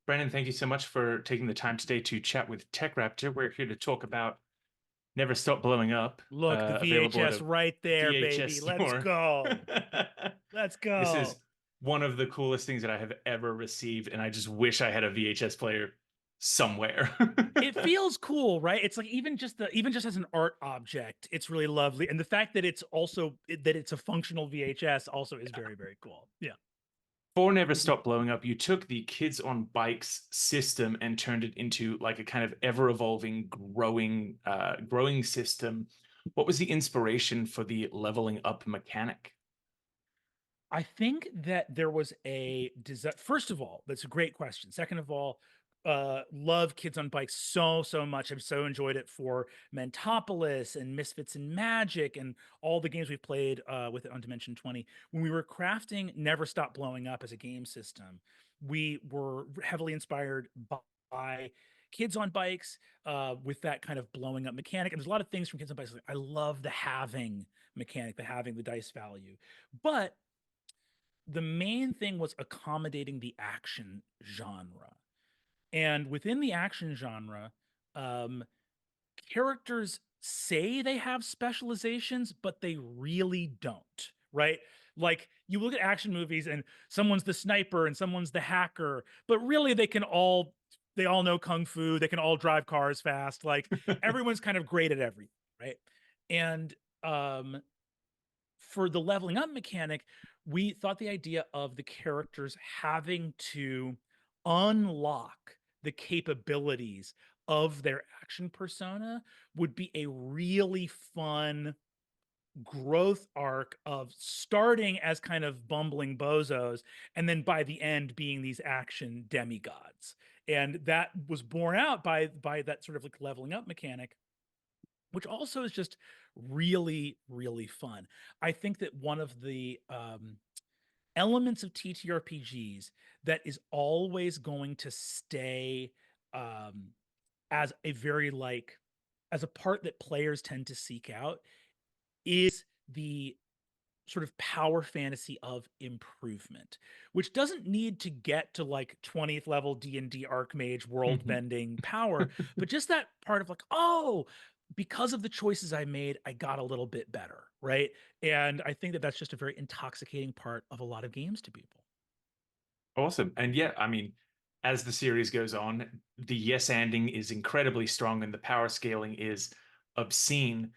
Brennan, thank you so much for taking the time today to chat with Tech Raptor. We're here to talk about Never Stop Blowing Up, Look, the available at VHS a right there, VHS baby. Let's store. go. Let's This go. is one of the coolest things that I have ever received, and I just wish I had a VHS player somewhere. It feels cool, right? It's like even just as an art object, it's really lovely. And the fact that it's a functional VHS also is very, very cool. Yeah. For Never Stop Blowing Up, you took the Kids on Bikes system and turned it into like a kind of ever-evolving, growing system. What was the inspiration for the leveling up mechanic? I think that there was a desire. First of all, that's a great question. Second of all, love Kids on Bikes so much. I've so enjoyed it for Mentopolis and Misfits and Magic and all the games we've played with it on Dimension 20. When we were crafting Never Stop Blowing Up as a game system, we were heavily inspired by Kids on Bikes with that kind of blowing up mechanic. And there's a lot of things from Kids on Bikes. Like, I love the halving mechanic, the halving the dice value. But the main thing was accommodating the action genre. And within the action genre, um, characters say they have specializations, but they really don't, right? Like you look at action movies and someone's the sniper and someone's the hacker, but really they all know kung fu, they can all drive cars fast. Like everyone's kind of great at everything, right? And um for the leveling up mechanic, we thought the idea of the characters having to unlock the capabilities of their action persona would be a really fun growth arc of starting as kind of bumbling bozos and then by the end being these action demigods. And that was borne out by that sort of like leveling up mechanic, which also is just really, really fun. I think that one of the elements of TTRPGs that is always going to stay um, as a very like as a part that players tend to seek out is the sort of power fantasy of improvement, which doesn't need to get to like 20th level D&D Archmage world bending power, but just that part of like, oh, because of the choices I made, I got a little bit better, right? And I think that that's just a very intoxicating part of a lot of games to people. Awesome. And yeah, I mean, as the series goes on, the yes anding is incredibly strong and the power scaling is obscene.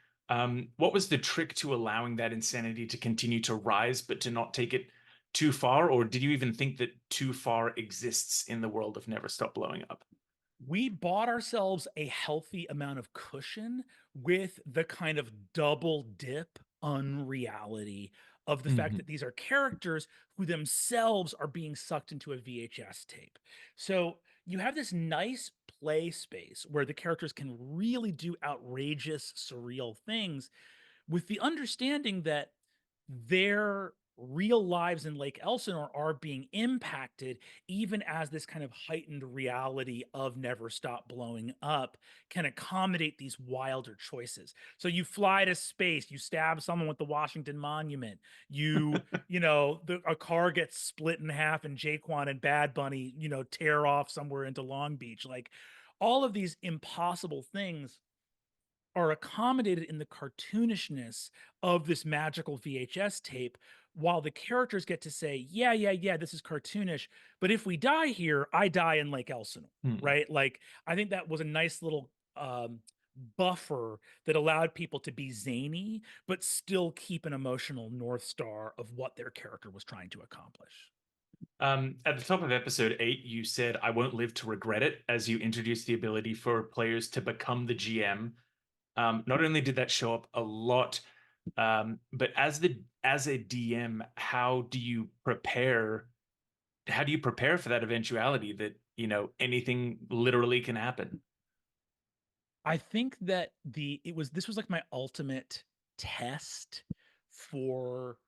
What was the trick to allowing that insanity to continue to rise, but to not take it too far? Or did you even think that too far exists in the world of Never Stop Blowing Up? We bought ourselves a healthy amount of cushion with the kind of double dip unreality of the fact that these are characters who themselves are being sucked into a VHS tape. So you have this nice play space where the characters can really do outrageous, surreal things with the understanding that their real lives in Lake Elsinore are being impacted, even as this kind of heightened reality of Never Stop Blowing Up can accommodate these wilder choices. So you fly to space, you stab someone with the Washington Monument, a car gets split in half, and Jaquan and Bad Bunny, tear off somewhere into Long Beach. Like all of these impossible things are accommodated in the cartoonishness of this magical VHS tape, while the characters get to say, yeah, this is cartoonish, but if we die here, I die in Lake Elsinore, Mhm. right? Like, I think that was a nice little buffer that allowed people to be zany, but still keep an emotional North Star of what their character was trying to accomplish. At the top of episode 8, you said, I won't live to regret it, as you introduced the ability for players to become the GM. Not only did that show up a lot, but as a DM, how do you prepare for that eventuality that, anything literally can happen? I think that this was like my ultimate test for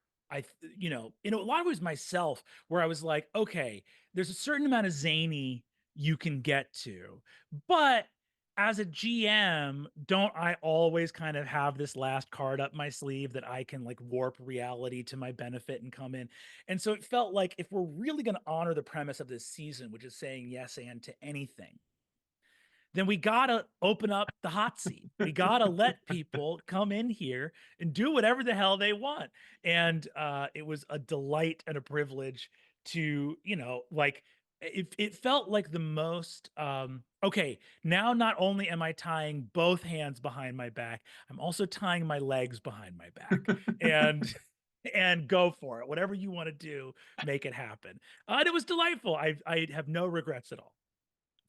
in a lot of ways myself, where I was like, okay, there's a certain amount of zany you can get to, but as a GM, don't I always kind of have this last card up my sleeve that I can like warp reality to my benefit and come in? And so it felt like if we're really going to honor the premise of this season, which is saying yes and to anything, then we gotta open up the hot seat. We gotta let people come in here and do whatever the hell they want. And it was a delight and a privilege to, like it felt like the most okay, now not only am I tying both hands behind my back, I'm also tying my legs behind my back. And and go for it. Whatever you want to do, make it happen. And it was delightful. I have no regrets at all.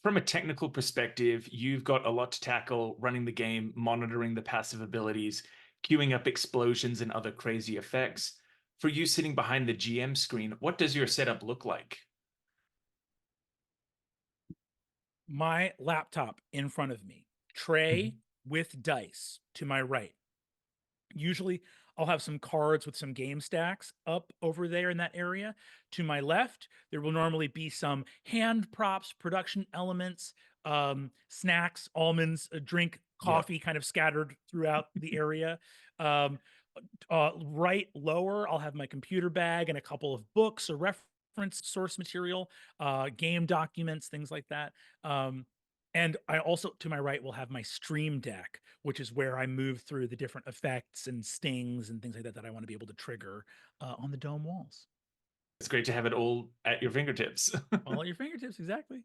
From a technical perspective, you've got a lot to tackle running the game, monitoring the passive abilities, queuing up explosions and other crazy effects. For you sitting behind the GM screen, what does your setup look like? My laptop in front of me, tray with dice to my right. Usually, I'll have some cards with some game stacks up over there in that area. To my left, there will normally be some hand props, production elements, snacks, almonds, a drink, Yep. coffee kind of scattered throughout the area. Um, right lower, I'll have my computer bag and a couple of books or reference source material, game documents, things like that. Um, and I also, to my right, will have my stream deck, which is where I move through the different effects and stings and things like that that I want to be able to trigger on the dome walls. It's great to have it all at your fingertips. All at your fingertips, exactly.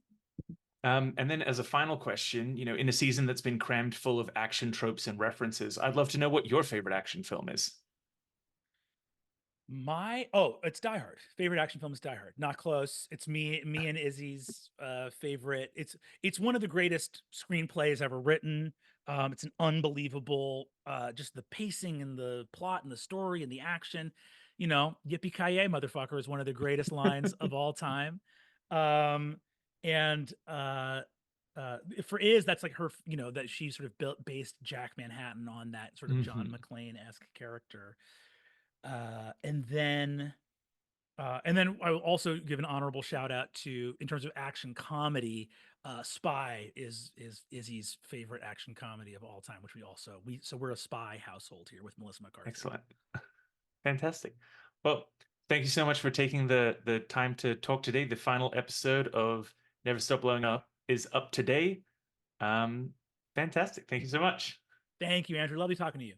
And then, as a final question, in a season that's been crammed full of action tropes and references, I'd love to know what your favorite action film is. It's Die Hard. Favorite action film is Die Hard. Not close. It's me and Izzy's favorite. It's one of the greatest screenplays ever written. It's an unbelievable just the pacing and the plot and the story and the action. Yippee ki yay, motherfucker is one of the greatest lines of all time. Um, and for Iz, that's like her, that she sort of based Jack Manhattan on that sort of John Mhm. McClane-esque character. Uh, and then and then I will also give an honorable shout out to, in terms of action comedy, Spy is Izzy's favorite action comedy of all time, which we're a Spy household here with Melissa McCarthy. Excellent. Fantastic. Well, thank you so much for taking the time to talk today. The final episode of Never Stop Blowing Up is up today. Um, Fantastic. Thank you so much. Thank you, Andrew. Lovely talking to you.